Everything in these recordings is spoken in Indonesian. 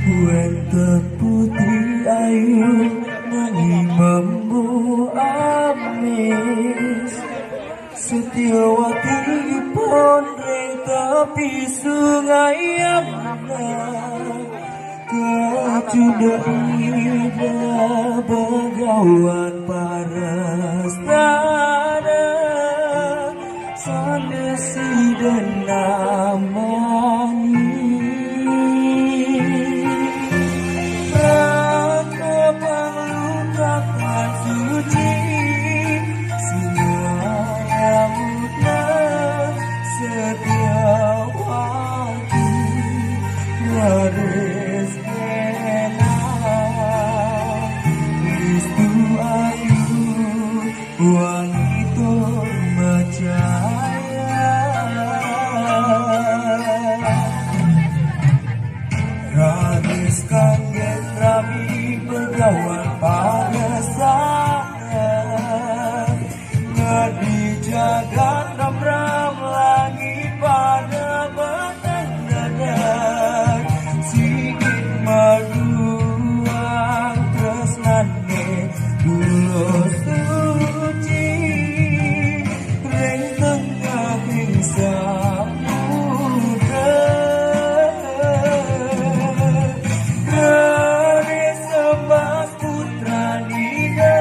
Wenten putri ayu menimammu amis, Setiawati pun ring tepi sungai Yamuna. Kacudai begawan parastana, sanesi dan namani. Suci singa muda Setiawati garis kena Kristu ayu wanita percaya Radis kangen rami begawan parasana Ngadi jagat ram-ram langit pada batang dada Sigit maduang tresnane dulo suci Ring tengah ring samudra Garis emas putra nida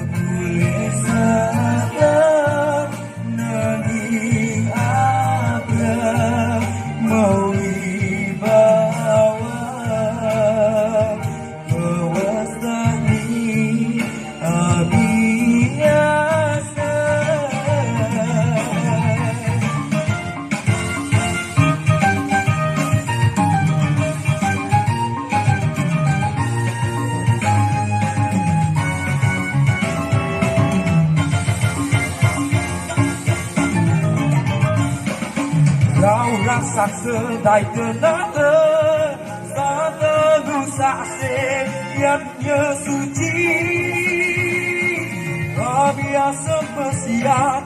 Boleh sadar Nadi abra mau dibawa Kewastani abiasa Rau rasa sedai kenapa Satu saksi niatnya suci Biasa bersiap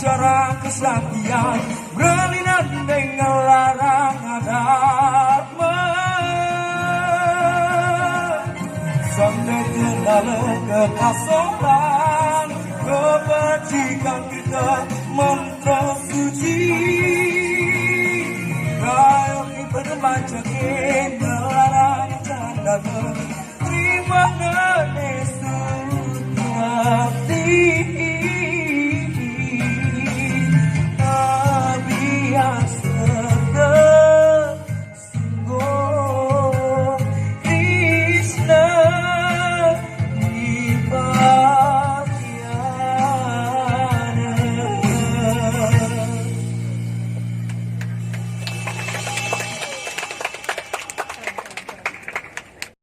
Cara kesaktian Berlinan dengan larangan dharma Sampai kenal kepasokan Kebajikan kita mantra suci Kau berbaca